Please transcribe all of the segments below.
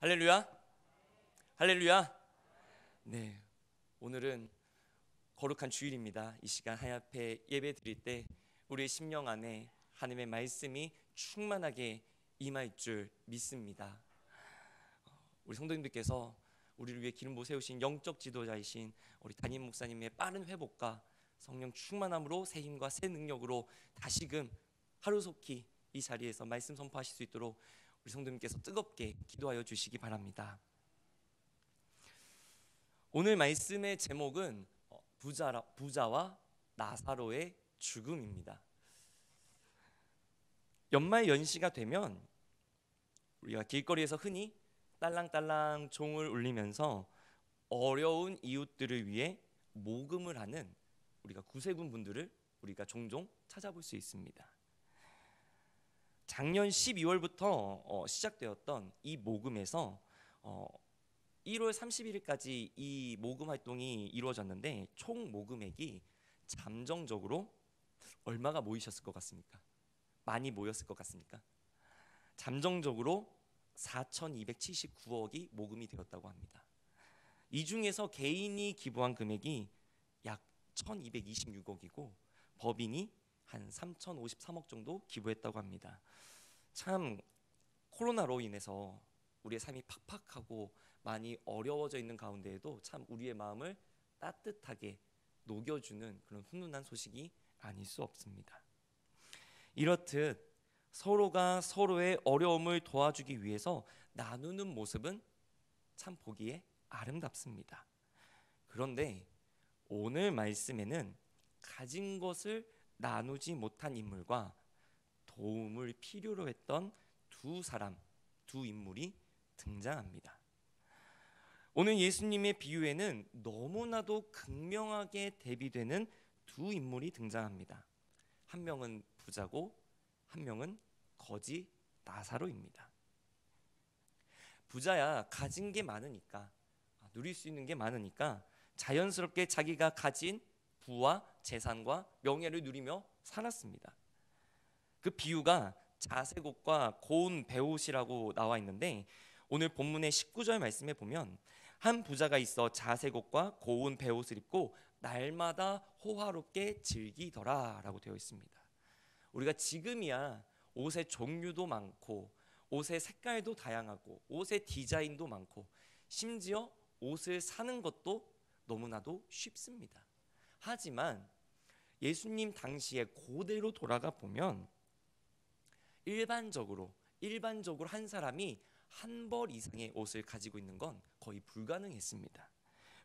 할렐루야. 할렐루야. 네, 오늘은 거룩한 주일입니다. 이 시간 하나님 앞에 예배 드릴 때 우리의 심령 안에 하나님의 말씀이 충만하게 임할 줄 믿습니다. 우리 성도님들께서 우리를 위해 기름 부어 세우신 영적 지도자이신 우리 담임 목사님의 빠른 회복과 성령 충만함으로 새 힘과 새 능력으로 다시금 하루속히 이 자리에서 말씀 선포하실 수 있도록 우리 성도님께서 뜨겁게 기도하여 주시기 바랍니다. 오늘 말씀의 제목은 부자와 나사로의 죽음입니다. 연말 연시가 되면 우리가 길거리에서 흔히 딸랑딸랑 종을 울리면서 어려운 이웃들을 위해 모금을 하는 우리가 구세군 분들을 우리가 종종 찾아볼 수 있습니다. 작년 12월부터 시작되었던 이 모금에서 1월 31일까지 이 모금 활동이 이루어졌는데 총 모금액이 잠정적으로 얼마가 모이셨을 것 같습니까? 많이 모였을 것 같습니까? 잠정적으로 4,279억이 모금이 되었다고 합니다. 이 중에서 개인이 기부한 금액이 약 1,226억이고 법인이 한 3,053억 정도 기부했다고 합니다. 참 코로나로 인해서 우리의 삶이 팍팍하고 많이 어려워져 있는 가운데에도 참 우리의 마음을 따뜻하게 녹여주는 그런 훈훈한 소식이 아닐 수 없습니다. 이렇듯 서로가 서로의 어려움을 도와주기 위해서 나누는 모습은 참 보기에 아름답습니다. 그런데 오늘 말씀에는 가진 것을 나누지 못한 인물과 도움을 필요로 했던 두 인물이 등장합니다. 오늘 예수님의 비유에는 너무나도 극명하게 대비되는 두 인물이 등장합니다. 한 명은 부자고 한 명은 거지 나사로입니다. 부자야 가진 게 많으니까, 누릴 수 있는 게 많으니까 자연스럽게 자기가 가진 부와 재산과 명예를 누리며 살았습니다. 그 비유가 자색옷과 고운 베옷이라고 나와 있는데 오늘 본문의 19절 말씀에 보면 한 부자가 있어 자색옷과 고운 베옷을 입고 날마다 호화롭게 즐기더라 라고 되어 있습니다. 우리가 지금이야 옷의 종류도 많고 옷의 색깔도 다양하고 옷의 디자인도 많고 심지어 옷을 사는 것도 너무나도 쉽습니다. 하지만 예수님 당시에 고대로 돌아가 보면 일반적으로 한 사람이 한 벌 이상의 옷을 가지고 있는 건 거의 불가능했습니다.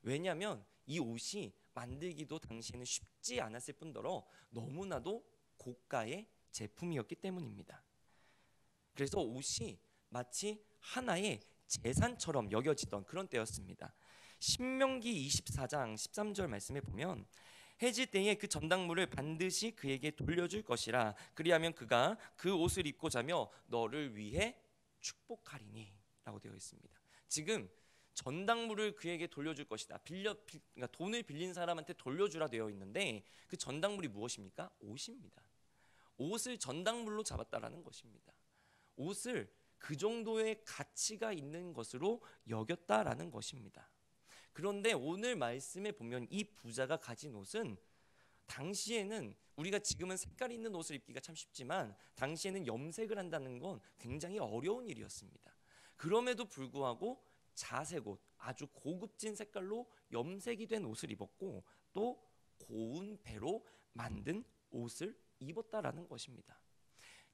왜냐하면 이 옷이 만들기도 당시에는 쉽지 않았을 뿐더러 너무나도 고가의 제품이었기 때문입니다. 그래서 옷이 마치 하나의 재산처럼 여겨지던 그런 때였습니다. 신명기 24장 13절 말씀에 보면 해질 때에 그 전당물을 반드시 그에게 돌려줄 것이라. 그리하면 그가 그 옷을 입고 자며 너를 위해 축복하리니 라고 되어 있습니다. 지금 전당물을 그에게 돌려줄 것이다. 그러니까 돈을 빌린 사람한테 돌려주라 되어 있는데 그 전당물이 무엇입니까? 옷입니다. 옷을 전당물로 잡았다라는 것입니다. 옷을 그 정도의 가치가 있는 것으로 여겼다라는 것입니다. 그런데 오늘 말씀에 보면 이 부자가 가진 옷은 당시에는 우리가 지금은 색깔 있는 옷을 입기가 참 쉽지만 당시에는 염색을 한다는 건 굉장히 어려운 일이었습니다. 그럼에도 불구하고 자색옷, 아주 고급진 색깔로 염색이 된 옷을 입었고 또 고운 배로 만든 옷을 입었다라는 것입니다.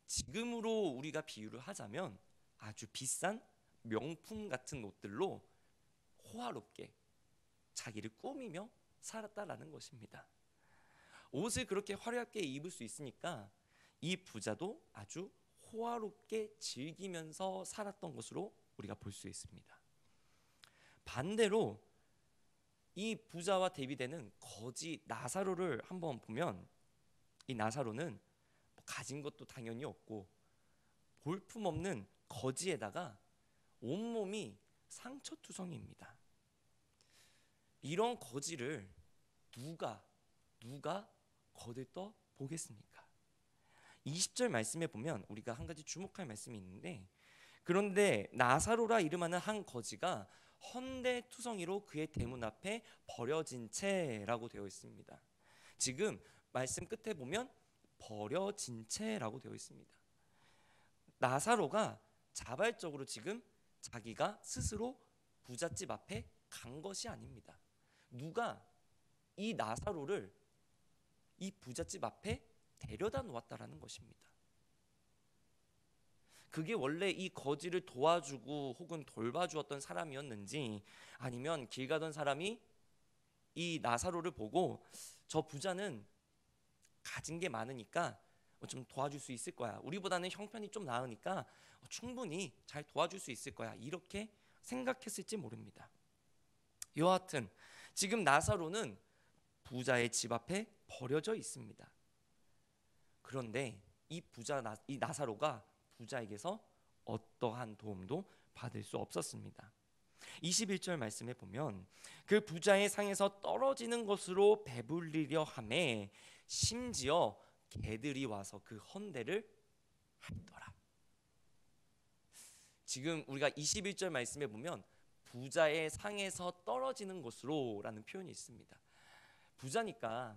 지금으로 우리가 비유를 하자면 아주 비싼 명품 같은 옷들로 호화롭게 자기를 꾸미며 살았다라는 것입니다. 옷을 그렇게 화려하게 입을 수 있으니까 이 부자도 아주 호화롭게 즐기면서 살았던 것으로 우리가 볼 수 있습니다. 반대로 이 부자와 대비되는 거지 나사로를 한번 보면 이 나사로는 가진 것도 당연히 없고 볼품없는 거지에다가 온몸이 상처투성이입니다. 이런 거지를 누가 거들떠 보겠습니까? 20절 말씀에 보면 우리가 한 가지 주목할 말씀이 있는데 그런데 나사로라 이름하는 한 거지가 헌데투성이로 그의 대문 앞에 버려진 채라고 되어 있습니다. 지금 말씀 끝에 보면 버려진 채라고 되어 있습니다. 나사로가 자발적으로 지금 자기가 스스로 부잣집 앞에 간 것이 아닙니다. 누가 이 나사로를 이 부잣집 앞에 데려다 놓았다라는 것입니다. 그게 원래 이 거지를 도와주고 혹은 돌봐주었던 사람이었는지, 아니면 길 가던 사람이 이 나사로를 보고 저 부자는 가진 게 많으니까 좀 도와줄 수 있을 거야, 우리보다는 형편이 좀 나으니까 충분히 잘 도와줄 수 있을 거야, 이렇게 생각했을지 모릅니다. 여하튼 지금 나사로는 부자의 집 앞에 버려져 있습니다. 그런데 이 나사로가 부자에게서 어떠한 도움도 받을 수 없었습니다. 21절 말씀에 보면 그 부자의 상에서 떨어지는 것으로 배불리려 하매 심지어 개들이 와서 그 헌대를 핥더라. 지금 우리가 21절 말씀에 보면 부자의 상에서 떨어지는 것으로 라는 표현이 있습니다. 부자니까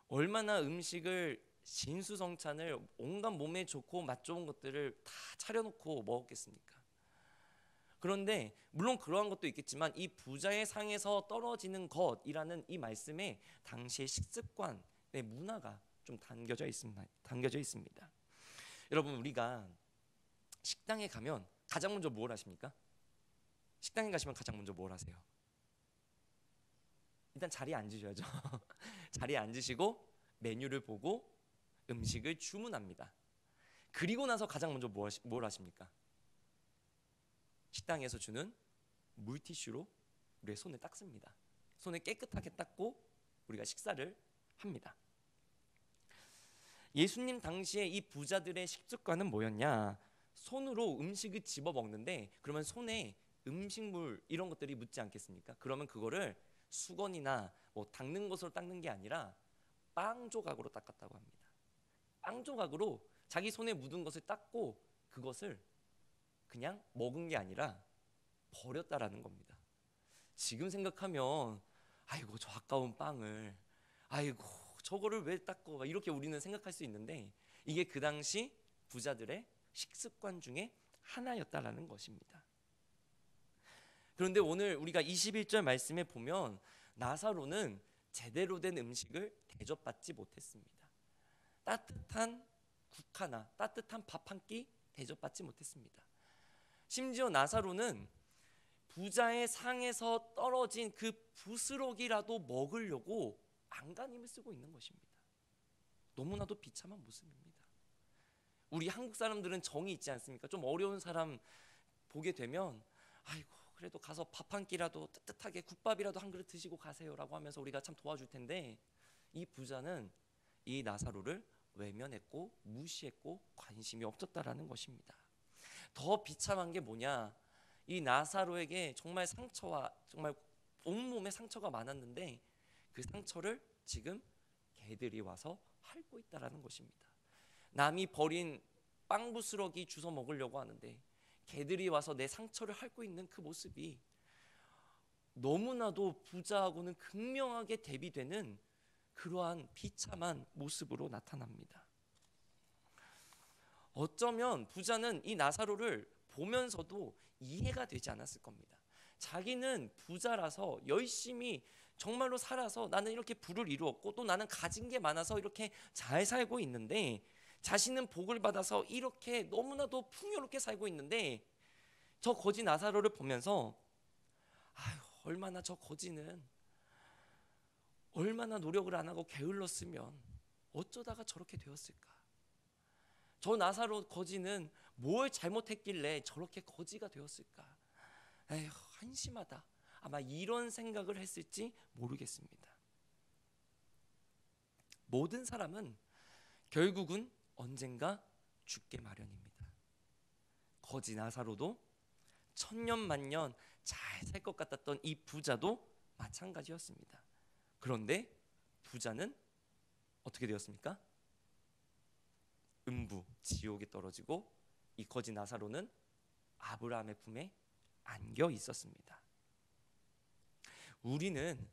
얼마나 음식을 진수성찬을 온갖 몸에 좋고 맛 좋은 것들을 다 차려놓고 먹었겠습니까? 그런데 물론 그러한 것도 있겠지만 이 부자의 상에서 떨어지는 것이라는 이 말씀에 당시의 식습관의 문화가 좀 담겨져 있습니다. 여러분, 우리가 식당에 가면 가장 먼저 뭘 하십니까? 식당에 가시면 가장 먼저 뭘 하세요? 일단 자리에 앉으셔야죠. 자리에 앉으시고 메뉴를 보고 음식을 주문합니다. 그리고 나서 가장 먼저 뭘 하십니까? 식당에서 주는 물티슈로 우리의 손을 닦습니다. 손을 깨끗하게 닦고 우리가 식사를 합니다. 예수님 당시에 이 부자들의 식습관은 뭐였냐? 손으로 음식을 집어 먹는데, 그러면 손에 음식물 이런 것들이 묻지 않겠습니까? 그러면 그거를 수건이나 뭐 닦는 것으로 닦는 게 아니라 빵 조각으로 닦았다고 합니다. 빵 조각으로 자기 손에 묻은 것을 닦고 그것을 그냥 먹은 게 아니라 버렸다라는 겁니다. 지금 생각하면 아이고 저 아까운 빵을, 아이고 저거를 왜 닦고, 이렇게 우리는 생각할 수 있는데, 이게 그 당시 부자들의 식습관 중에 하나였다라는 것입니다. 그런데 오늘 우리가 21절 말씀에 보면 나사로는 제대로 된 음식을 대접받지 못했습니다. 따뜻한 국 하나, 따뜻한 밥 한 끼 대접받지 못했습니다. 심지어 나사로는 부자의 상에서 떨어진 그 부스러기라도 먹으려고 안간힘을 쓰고 있는 것입니다. 너무나도 비참한 모습입니다. 우리 한국 사람들은 정이 있지 않습니까? 좀 어려운 사람 보게 되면 아이고 그래도 가서 밥 한 끼라도 뜨뜻하게 국밥이라도 한 그릇 드시고 가세요라고 하면서 우리가 참 도와줄 텐데, 이 부자는 이 나사로를 외면했고 무시했고 관심이 없었다라는 것입니다. 더 비참한 게 뭐냐? 이 나사로에게 정말 상처와 정말 온몸에 상처가 많았는데 그 상처를 지금 개들이 와서 핥고 있다라는 것입니다. 남이 버린 빵 부스러기 주워 먹으려고 하는데 개들이 와서 내 상처를 핥고 있는 그 모습이 너무나도 부자하고는 극명하게 대비되는 그러한 비참한 모습으로 나타납니다. 어쩌면 부자는 이 나사로를 보면서도 이해가 되지 않았을 겁니다. 자기는 부자라서 열심히 정말로 살아서 나는 이렇게 부를 이루었고 또 나는 가진 게 많아서 이렇게 잘 살고 있는데, 자신은 복을 받아서 이렇게 너무나도 풍요롭게 살고 있는데 저 거지 나사로를 보면서 아유 얼마나 저 거지는 얼마나 노력을 안 하고 게을렀으면 어쩌다가 저렇게 되었을까? 저 나사로 거지는 뭘 잘못했길래 저렇게 거지가 되었을까? 에휴 한심하다. 아마 이런 생각을 했을지 모르겠습니다. 모든 사람은 결국은 언젠가 죽게 마련입니다. 거지 나사로도 천년만년 잘 살 것 같았던 이 부자도 마찬가지였습니다. 그런데 부자는 어떻게 되었습니까? 음부 지옥에 떨어지고 이 거지 나사로는 아브라함의 품에 안겨 있었습니다. 우리는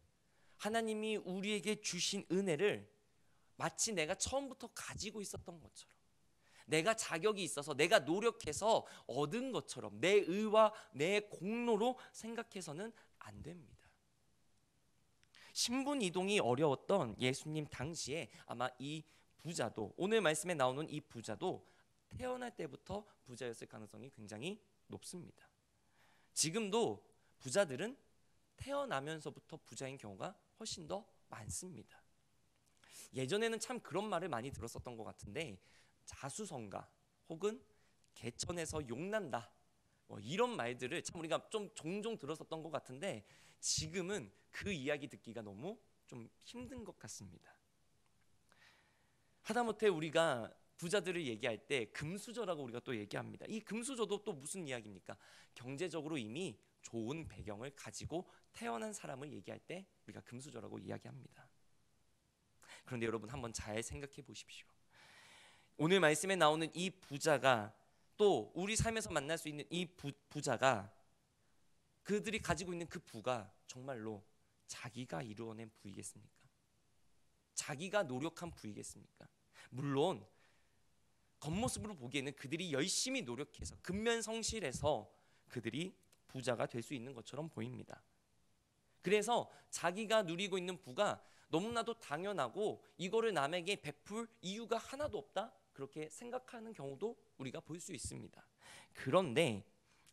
하나님이 우리에게 주신 은혜를 마치 내가 처음부터 가지고 있었던 것처럼, 내가 자격이 있어서 내가 노력해서 얻은 것처럼 내 의와 내 공로로 생각해서는 안 됩니다. 신분 이동이 어려웠던 예수님 당시에 아마 이 부자도, 오늘 말씀에 나오는 이 부자도 태어날 때부터 부자였을 가능성이 굉장히 높습니다. 지금도 부자들은 태어나면서부터 부자인 경우가 훨씬 더 많습니다. 예전에는 참 그런 말을 많이 들었었던 것 같은데, 자수성가 혹은 개천에서 용난다, 이런 말들을 참 우리가 좀 종종 들었었던 것 같은데, 지금은 그 이야기 듣기가 너무 좀 힘든 것 같습니다. 하다못해 우리가 부자들을 얘기할 때 금수저라고 우리가 또 얘기합니다. 이 금수저도 또 무슨 이야기입니까? 경제적으로 이미 좋은 배경을 가지고 태어난 사람을 얘기할 때 우리가 금수저라고 이야기합니다. 그런데 여러분, 한번 잘 생각해 보십시오. 오늘 말씀에 나오는 이 부자가, 또 우리 삶에서 만날 수 있는 이 부자가, 그들이 가지고 있는 그 부가 정말로 자기가 이루어낸 부이겠습니까? 자기가 노력한 부이겠습니까? 물론 겉모습으로 보기에는 그들이 열심히 노력해서 근면성실해서 그들이 부자가 될 수 있는 것처럼 보입니다. 그래서 자기가 누리고 있는 부가 너무나도 당연하고 이거를 남에게 베풀 이유가 하나도 없다, 그렇게 생각하는 경우도 우리가 볼 수 있습니다. 그런데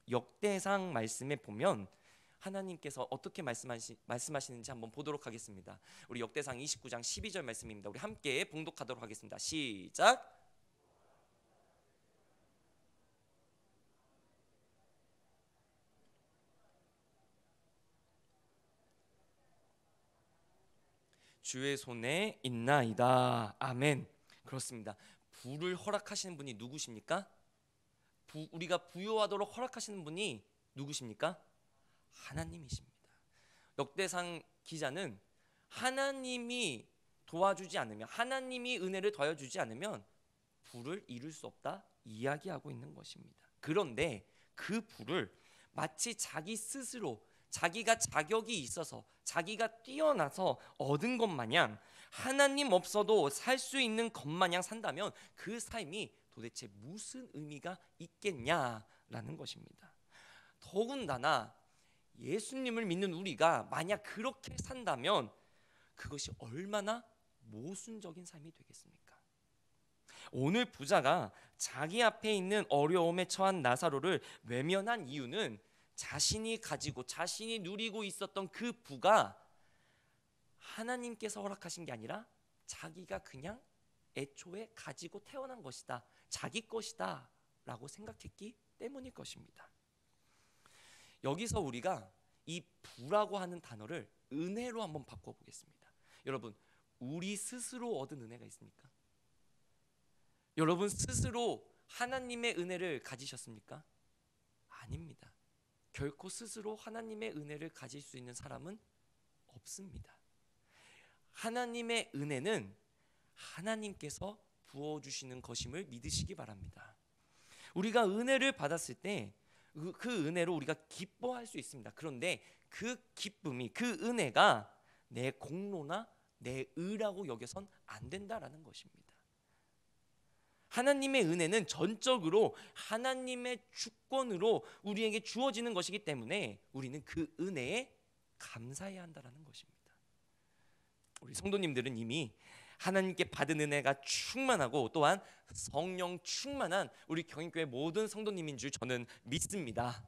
역대상 말씀에 보면 하나님께서 어떻게 말씀하시는지 한번 보도록 하겠습니다. 우리 역대상 29장 12절 말씀입니다. 우리 함께 봉독하도록 하겠습니다. 시작. 주의 손에 있나이다. 아멘. 그렇습니다. 부를 허락하시는 분이 누구십니까? 우리가 부유하도록 허락하시는 분이 누구십니까? 하나님이십니다. 역대상 기자는 하나님이 도와주지 않으면, 하나님이 은혜를 더해주지 않으면 부를 이룰 수 없다 이야기하고 있는 것입니다. 그런데 그 부를 마치 자기 스스로, 자기가 자격이 있어서, 자기가 뛰어나서 얻은 것 마냥, 하나님 없어도 살 수 있는 것 마냥 산다면 그 삶이 도대체 무슨 의미가 있겠냐라는 것입니다. 더군다나 예수님을 믿는 우리가 만약 그렇게 산다면 그것이 얼마나 모순적인 삶이 되겠습니까? 오늘 부자가 자기 앞에 있는 어려움에 처한 나사로를 외면한 이유는 자신이 가지고 자신이 누리고 있었던 그 부가 하나님께서 허락하신 게 아니라 자기가 그냥 애초에 가지고 태어난 것이다, 자기 것이다 라고 생각했기 때문일 것입니다. 여기서 우리가 이 부라고 하는 단어를 은혜로 한번 바꿔보겠습니다. 여러분, 우리 스스로 얻은 은혜가 있습니까? 여러분 스스로 하나님의 은혜를 가지셨습니까? 아닙니다. 결코 스스로 하나님의 은혜를 가질 수 있는 사람은 없습니다. 하나님의 은혜는 하나님께서 부어주시는 것임을 믿으시기 바랍니다. 우리가 은혜를 받았을 때 그 은혜로 우리가 기뻐할 수 있습니다. 그런데 그 기쁨이, 그 은혜가 내 공로나 내 의라고 여겨선 안 된다라는 것입니다. 하나님의 은혜는 전적으로 하나님의 주권으로 우리에게 주어지는 것이기 때문에 우리는 그 은혜에 감사해야 한다는 것입니다. 우리 성도님들은 이미 하나님께 받은 은혜가 충만하고 또한 성령 충만한 우리 경인교회 모든 성도님인 줄 저는 믿습니다.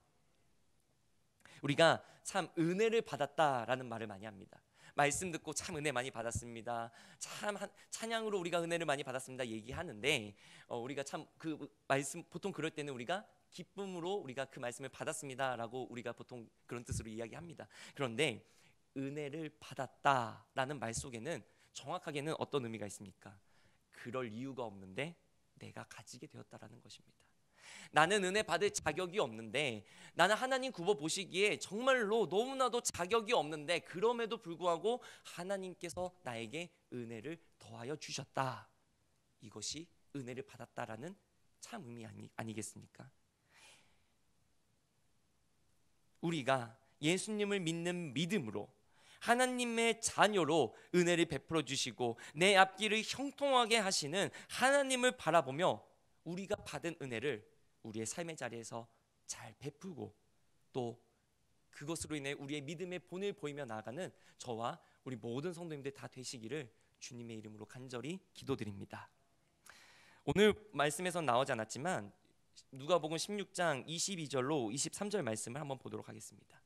우리가 참 은혜를 받았다라는 말을 많이 합니다. 말씀 듣고 참 은혜 많이 받았습니다, 참 찬양으로 우리가 은혜를 많이 받았습니다 얘기하는데, 우리가 참 그 말씀, 보통 그럴 때는 우리가 기쁨으로 우리가 그 말씀을 받았습니다라고 우리가 보통 그런 뜻으로 이야기합니다. 그런데 은혜를 받았다라는 말 속에는 정확하게는 어떤 의미가 있습니까? 그럴 이유가 없는데 내가 가지게 되었다라는 것입니다. 나는 은혜 받을 자격이 없는데, 나는 하나님 굽어 보시기에 정말로 너무나도 자격이 없는데 그럼에도 불구하고 하나님께서 나에게 은혜를 더하여 주셨다. 이것이 은혜를 받았다라는 참 의미 아니겠습니까? 우리가 예수님을 믿는 믿음으로 하나님의 자녀로 은혜를 베풀어 주시고 내 앞길을 형통하게 하시는 하나님을 바라보며 우리가 받은 은혜를 우리의 삶의 자리에서 잘 베풀고 또 그것으로 인해 우리의 믿음의 본을 보이며 나아가는 저와 우리 모든 성도님들 다 되시기를 주님의 이름으로 간절히 기도드립니다. 오늘 말씀에서 나오지 않았지만 누가복음 16장 22절로 23절 말씀을 한번 보도록 하겠습니다.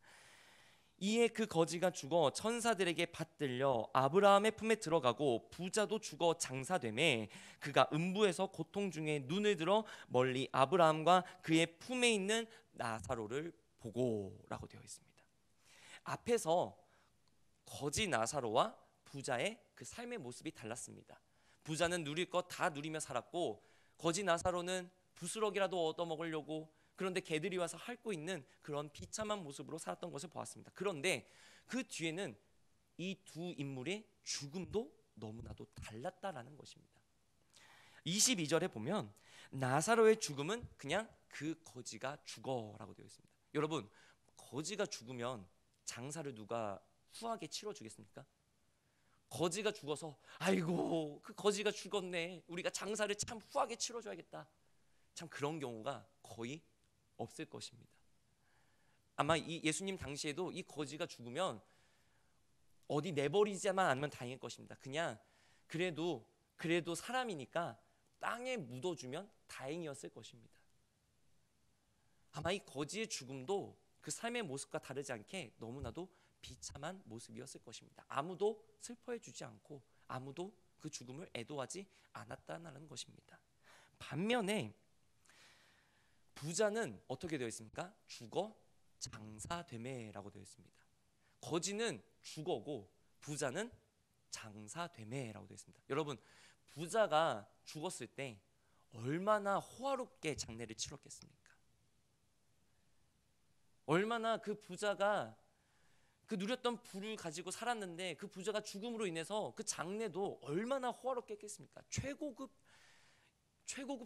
이에 그 거지가 죽어 천사들에게 받들려 아브라함의 품에 들어가고 부자도 죽어 장사되매 그가 음부에서 고통 중에 눈을 들어 멀리 아브라함과 그의 품에 있는 나사로를 보고라고 되어 있습니다. 앞에서 거지 나사로와 부자의 그 삶의 모습이 달랐습니다. 부자는 누릴 것 다 누리며 살았고 거지 나사로는 부스럭이라도 얻어먹으려고 그런데 개들이 와서 핥고 있는 그런 비참한 모습으로 살았던 것을 보았습니다. 그런데 그 뒤에는 이 두 인물의 죽음도 너무나도 달랐다라는 것입니다. 22절에 보면 나사로의 죽음은 그냥 그 거지가 죽어라고 되어 있습니다. 여러분, 거지가 죽으면 장사를 누가 후하게 치러주겠습니까? 거지가 죽어서 아이고 그 거지가 죽었네, 우리가 장사를 참 후하게 치러줘야겠다, 참 그런 경우가 거의 없을 것입니다. 아마 이 예수님 당시에도 이 거지가 죽으면 어디 내버리지만 않으면 다행일 것입니다. 그냥 그래도 사람이니까 땅에 묻어주면 다행이었을 것입니다. 아마 이 거지의 죽음도 그 삶의 모습과 다르지 않게 너무나도 비참한 모습이었을 것입니다. 아무도 슬퍼해 주지 않고 아무도 그 죽음을 애도하지 않았다는 것입니다. 반면에 부자는 어떻게 되어 있습니까? 죽어 장사되매라고 되어 있습니다. 거지는 죽어고 부자는 장사되매라고 되어 있습니다. 여러분, 부자가 죽었을 때 얼마나 호화롭게 장례를 치렀겠습니까? 얼마나 그 부자가 그 누렸던 부를 가지고 살았는데 그 부자가 죽음으로 인해서 그 장례도 얼마나 호화롭게 했겠습니까? 최고급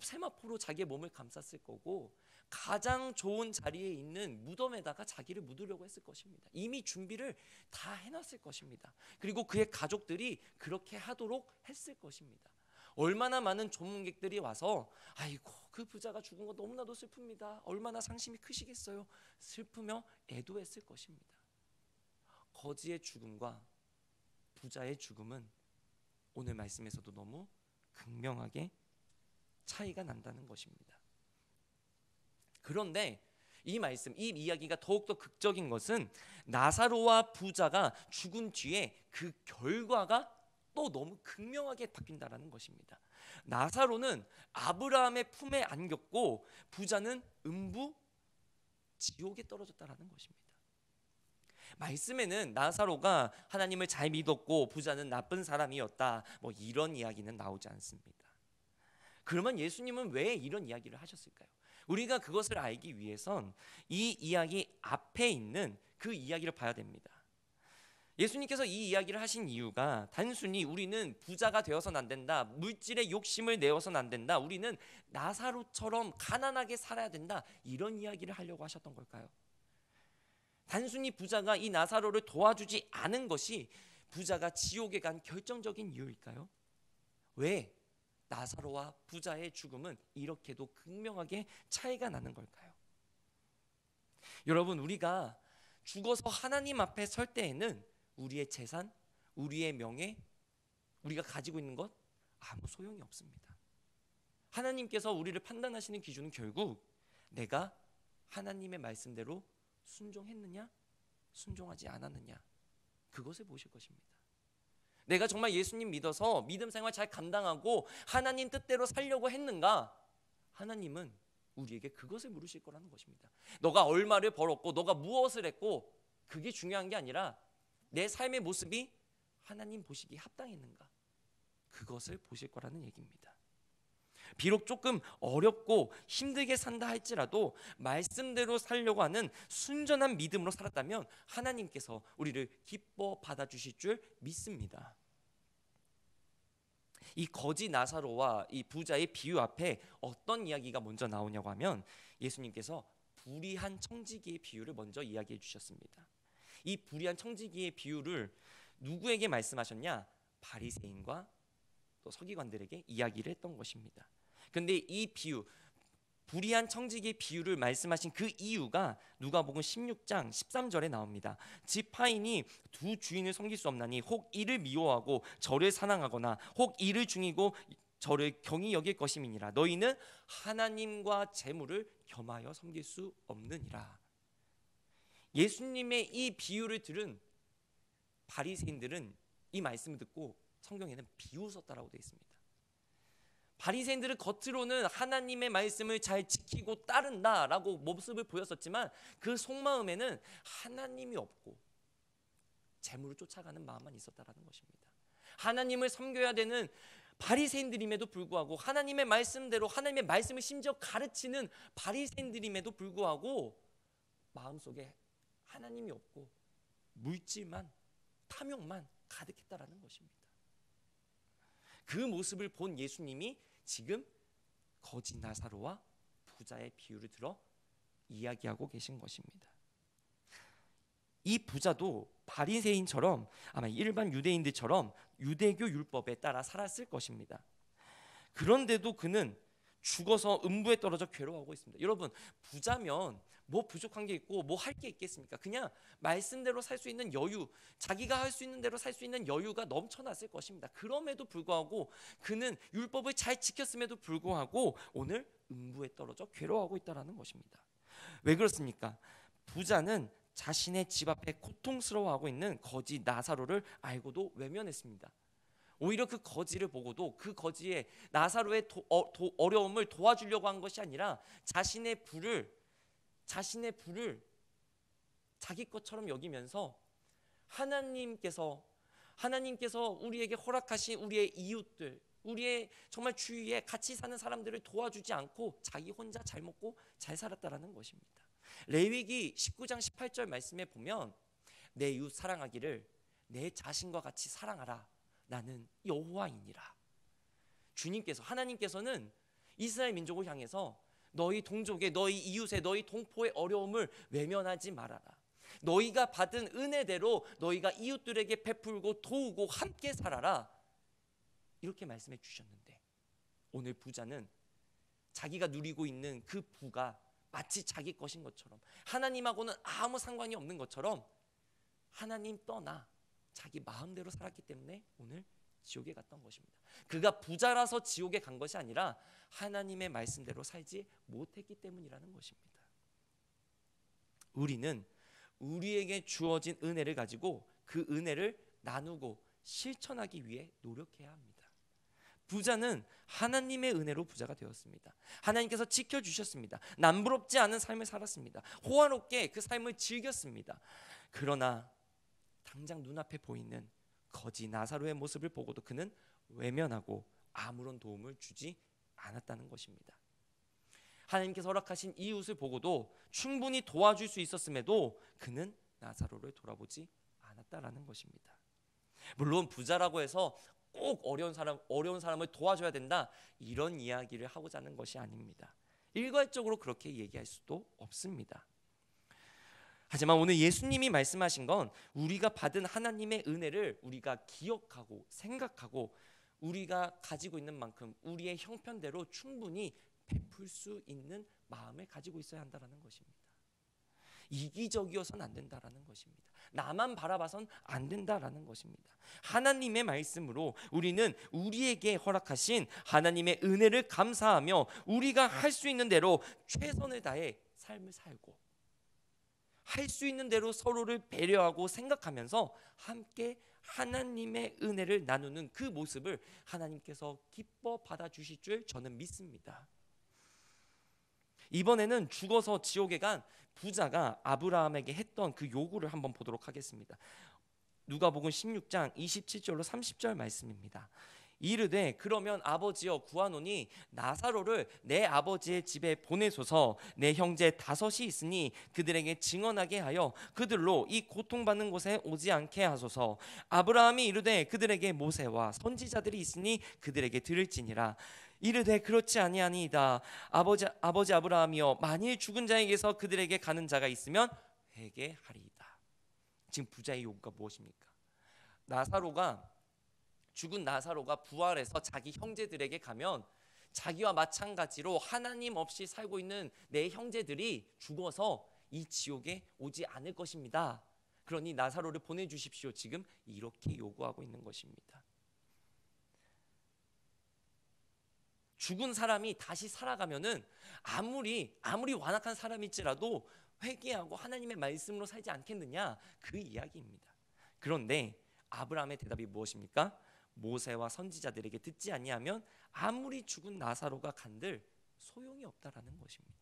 세마포로 자기의 몸을 감쌌을 거고 가장 좋은 자리에 있는 무덤에다가 자기를 묻으려고 했을 것입니다. 이미 준비를 다 해놨을 것입니다. 그리고 그의 가족들이 그렇게 하도록 했을 것입니다. 얼마나 많은 조문객들이 와서 아이고 그 부자가 죽은 거 너무나도 슬픕니다, 얼마나 상심이 크시겠어요, 슬프며 애도했을 것입니다. 거지의 죽음과 부자의 죽음은 오늘 말씀에서도 너무 극명하게 차이가 난다는 것입니다. 그런데 이 말씀, 이 이야기가 더욱더 극적인 것은 나사로와 부자가 죽은 뒤에 그 결과가 또 너무 극명하게 바뀐다라는 것입니다. 나사로는 아브라함의 품에 안겼고 부자는 음부 지옥에 떨어졌다라는 것입니다. 말씀에는 나사로가 하나님을 잘 믿었고 부자는 나쁜 사람이었다, 뭐 이런 이야기는 나오지 않습니다. 그러면 예수님은 왜 이런 이야기를 하셨을까요? 우리가 그것을 알기 위해선 이 이야기 앞에 있는 그 이야기를 봐야 됩니다. 예수님께서 이 이야기를 하신 이유가 단순히 우리는 부자가 되어서는 안 된다, 물질의 욕심을 내어서는 안 된다, 우리는 나사로처럼 가난하게 살아야 된다, 이런 이야기를 하려고 하셨던 걸까요? 단순히 부자가 이 나사로를 도와주지 않은 것이 부자가 지옥에 간 결정적인 이유일까요? 왜 나사로와 부자의 죽음은 이렇게도 극명하게 차이가 나는 걸까요? 여러분, 우리가 죽어서 하나님 앞에 설 때에는 우리의 재산, 우리의 명예, 우리가 가지고 있는 것 아무 소용이 없습니다. 하나님께서 우리를 판단하시는 기준은 결국 내가 하나님의 말씀대로 순종했느냐, 순종하지 않았느냐, 그것을 보실 것입니다. 내가 정말 예수님 믿어서 믿음 생활 잘 감당하고 하나님 뜻대로 살려고 했는가? 하나님은 우리에게 그것을 물으실 거라는 것입니다. 너가 얼마를 벌었고 너가 무엇을 했고 그게 중요한 게 아니라 내 삶의 모습이 하나님 보시기에 합당했는가? 그것을 보실 거라는 얘기입니다. 비록 조금 어렵고 힘들게 산다 할지라도 말씀대로 살려고 하는 순전한 믿음으로 살았다면 하나님께서 우리를 기뻐 받아주실 줄 믿습니다. 이 거지 나사로와 이 부자의 비유 앞에 어떤 이야기가 먼저 나오냐고 하면 예수님께서 불의한 청지기의 비유를 먼저 이야기해 주셨습니다. 이 불의한 청지기의 비유를 누구에게 말씀하셨냐? 바리새인과 또 서기관들에게 이야기를 했던 것입니다. 그런데 이 비유, 불의한 청지기의 비유를 말씀하신 그 이유가 누가복음 16장 13절에 나옵니다. 지파인이 두 주인을 섬길 수 없나니 혹 이를 미워하고 저를 사랑하거나 혹 이를 중이고 저를 경히 여길 것임이니라. 너희는 하나님과 재물을 겸하여 섬길 수 없느니라. 예수님의 이 비유를 들은 바리새인들은 이 말씀을 듣고 성경에는 비웃었다라고 되어 있습니다. 바리새인들은 겉으로는 하나님의 말씀을 잘 지키고 따른다라고 모습을 보였었지만 그 속마음에는 하나님이 없고 재물을 쫓아가는 마음만 있었다라는 것입니다. 하나님을 섬겨야 되는 바리새인들임에도 불구하고 하나님의 말씀대로 하나님의 말씀을 심지어 가르치는 바리새인들임에도 불구하고 마음속에 하나님이 없고 물질만, 탐욕만 가득했다라는 것입니다. 그 모습을 본 예수님이 지금 거지 나사로와 부자의 비유를 들어 이야기하고 계신 것입니다. 이 부자도 바리새인처럼 아마 일반 유대인들처럼 유대교 율법에 따라 살았을 것입니다. 그런데도 그는 죽어서 음부에 떨어져 괴로워하고 있습니다. 여러분, 부자면 뭐 부족한 게 있고 뭐 할 게 있겠습니까? 그냥 말씀대로 살 수 있는 여유, 자기가 할 수 있는 대로 살 수 있는 여유가 넘쳐났을 것입니다. 그럼에도 불구하고 그는 율법을 잘 지켰음에도 불구하고 오늘 음부에 떨어져 괴로워하고 있다는 것입니다. 왜 그렇습니까? 부자는 자신의 집 앞에 고통스러워하고 있는 거지 나사로를 알고도 외면했습니다. 오히려 그 거지를 보고도 그 거지의 나사로의 어려움을 도와주려고 한 것이 아니라 자신의 불을 자기 것처럼 여기면서 하나님께서 우리에게 허락하신 우리의 이웃들, 우리의 정말 주위에 같이 사는 사람들을 도와주지 않고 자기 혼자 잘 먹고 잘 살았다라는 것입니다. 레위기 19장 18절 말씀에 보면 내 이웃 사랑하기를 내 자신과 같이 사랑하라. 나는 여호와이니라. 하나님께서는 이스라엘 민족을 향해서 너희 동족의, 너희 이웃의, 너희 동포의 어려움을 외면하지 말아라. 너희가 받은 은혜대로 너희가 이웃들에게 베풀고 도우고 함께 살아라. 이렇게 말씀해 주셨는데 오늘 부자는 자기가 누리고 있는 그 부가 마치 자기 것인 것처럼 하나님하고는 아무 상관이 없는 것처럼 하나님 떠나 자기 마음대로 살았기 때문에 오늘 지옥에 갔던 것입니다. 그가 부자라서 지옥에 간 것이 아니라 하나님의 말씀대로 살지 못했기 때문이라는 것입니다. 우리는 우리에게 주어진 은혜를 가지고 그 은혜를 나누고 실천하기 위해 노력해야 합니다. 부자는 하나님의 은혜로 부자가 되었습니다. 하나님께서 지켜주셨습니다. 남부럽지 않은 삶을 살았습니다. 호화롭게 그 삶을 즐겼습니다. 그러나 당장 눈앞에 보이는 거지 나사로의 모습을 보고도 그는 외면하고 아무런 도움을 주지 않았다는 것입니다. 하나님께서 허락하신 이웃을 보고도 충분히 도와줄 수 있었음에도 그는 나사로를 돌아보지 않았다라는 것입니다. 물론 부자라고 해서 꼭 어려운 사람을 도와줘야 된다, 이런 이야기를 하고자 하는 것이 아닙니다. 일괄적으로 그렇게 얘기할 수도 없습니다. 하지만 오늘 예수님이 말씀하신 건 우리가 받은 하나님의 은혜를 우리가 기억하고 생각하고 우리가 가지고 있는 만큼 우리의 형편대로 충분히 베풀 수 있는 마음을 가지고 있어야 한다는 것입니다. 이기적이어서는 안 된다라는 것입니다. 나만 바라봐선 안 된다라는 것입니다. 하나님의 말씀으로 우리는 우리에게 허락하신 하나님의 은혜를 감사하며 우리가 할 수 있는 대로 최선을 다해 삶을 살고 할 수 있는 대로 서로를 배려하고 생각하면서 함께 하나님의 은혜를 나누는 그 모습을 하나님께서 기뻐 받아주실 줄 저는 믿습니다. 이번에는 죽어서 지옥에 간 부자가 아브라함에게 했던 그 요구를 한번 보도록 하겠습니다. 누가복음 16장 27절로 30절 말씀입니다. 이르되 그러면 아버지여 구하노니 나사로를 내 아버지의 집에 보내소서. 내 형제 5이 있으니 그들에게 증언하게 하여 그들로 이 고통받는 곳에 오지 않게 하소서. 아브라함이 이르되 그들에게 모세와 선지자들이 있으니 그들에게 들을지니라. 이르되 그렇지 아니하니이다. 아버지 아브라함이여, 만일 죽은 자에게서 그들에게 가는 자가 있으면 회개하리이다. 지금 부자의 요구가 무엇입니까? 죽은 나사로가 부활해서 자기 형제들에게 가면 자기와 마찬가지로 하나님 없이 살고 있는 내 형제들이 죽어서 이 지옥에 오지 않을 것입니다. 그러니 나사로를 보내주십시오. 지금 이렇게 요구하고 있는 것입니다. 죽은 사람이 다시 살아가면은 아무리 완악한 사람일지라도 회개하고 하나님의 말씀으로 살지 않겠느냐, 그 이야기입니다. 그런데 아브라함의 대답이 무엇입니까? 모세와 선지자들에게 듣지 아니하면 아무리 죽은 나사로가 간들 소용이 없다라는 것입니다.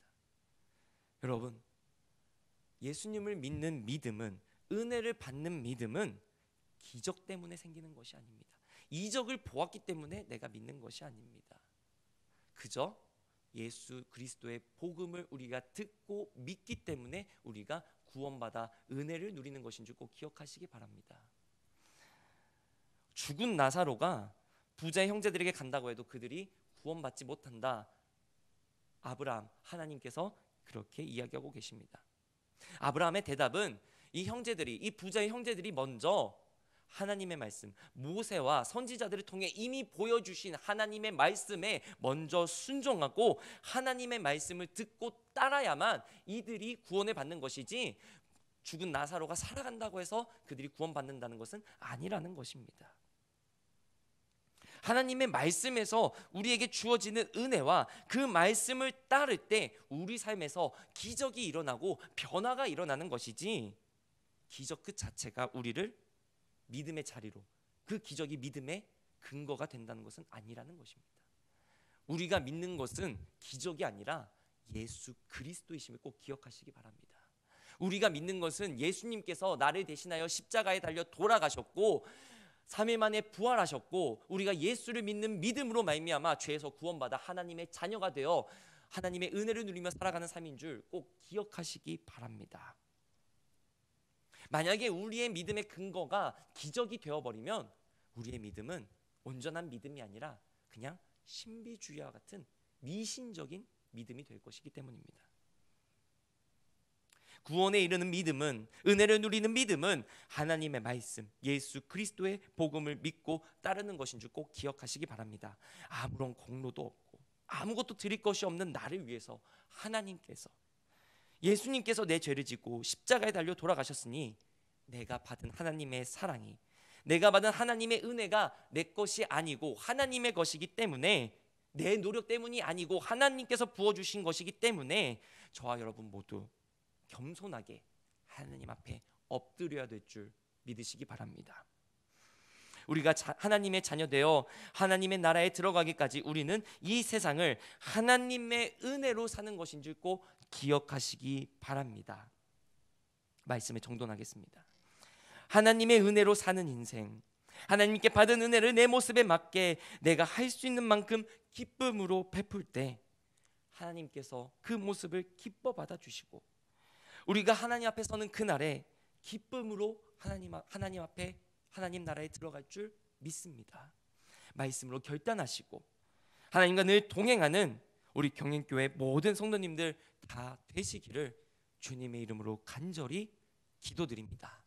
여러분, 예수님을 믿는 믿음은, 은혜를 받는 믿음은 기적 때문에 생기는 것이 아닙니다. 이적을 보았기 때문에 내가 믿는 것이 아닙니다. 그저 예수 그리스도의 복음을 우리가 듣고 믿기 때문에 우리가 구원받아 은혜를 누리는 것인 줄 꼭 기억하시기 바랍니다. 죽은 나사로가 부자의 형제들에게 간다고 해도 그들이 구원받지 못한다. 아브라함, 하나님께서 그렇게 이야기하고 계십니다. 아브라함의 대답은 이 부자의 형제들이 먼저 하나님의 말씀, 모세와 선지자들을 통해 이미 보여주신 하나님의 말씀에 먼저 순종하고 하나님의 말씀을 듣고 따라야만 이들이 구원을 받는 것이지, 죽은 나사로가 살아간다고 해서 그들이 구원받는다는 것은 아니라는 것입니다. 하나님의 말씀에서 우리에게 주어지는 은혜와 그 말씀을 따를 때 우리 삶에서 기적이 일어나고 변화가 일어나는 것이지, 기적 그 자체가 우리를 믿음의 자리로, 그 기적이 믿음의 근거가 된다는 것은 아니라는 것입니다. 우리가 믿는 것은 기적이 아니라 예수 그리스도이심을 꼭 기억하시기 바랍니다. 우리가 믿는 것은 예수님께서 나를 대신하여 십자가에 달려 돌아가셨고 3일 만에 부활하셨고, 우리가 예수를 믿는 믿음으로 말미암아 죄에서 구원받아 하나님의 자녀가 되어 하나님의 은혜를 누리며 살아가는 삶인 줄 꼭 기억하시기 바랍니다. 만약에 우리의 믿음의 근거가 기적이 되어버리면 우리의 믿음은 온전한 믿음이 아니라 그냥 신비주의와 같은 미신적인 믿음이 될 것이기 때문입니다. 구원에 이르는 믿음은, 은혜를 누리는 믿음은 하나님의 말씀, 예수 그리스도의 복음을 믿고 따르는 것인 줄 꼭 기억하시기 바랍니다. 아무런 공로도 없고 아무것도 드릴 것이 없는 나를 위해서 예수님께서 내 죄를 짓고 십자가에 달려 돌아가셨으니 내가 받은 하나님의 사랑이, 내가 받은 하나님의 은혜가 내 것이 아니고 하나님의 것이기 때문에, 내 노력 때문이 아니고 하나님께서 부어주신 것이기 때문에 저와 여러분 모두 겸손하게 하나님 앞에 엎드려야 될 줄 믿으시기 바랍니다. 우리가 하나님의 자녀 되어 하나님의 나라에 들어가기까지 우리는 이 세상을 하나님의 은혜로 사는 것인 줄 꼭 기억하시기 바랍니다. 말씀에 정돈하겠습니다. 하나님의 은혜로 사는 인생, 하나님께 받은 은혜를 내 모습에 맞게 내가 할 수 있는 만큼 기쁨으로 베풀 때 하나님께서 그 모습을 기뻐 받아주시고, 우리가 하나님 앞에 서는 그날에 기쁨으로 하나님 앞에 하나님 나라에 들어갈 줄 믿습니다. 말씀으로 결단하시고 하나님과 늘 동행하는 우리 경인교회 모든 성도님들 다 되시기를 주님의 이름으로 간절히 기도드립니다.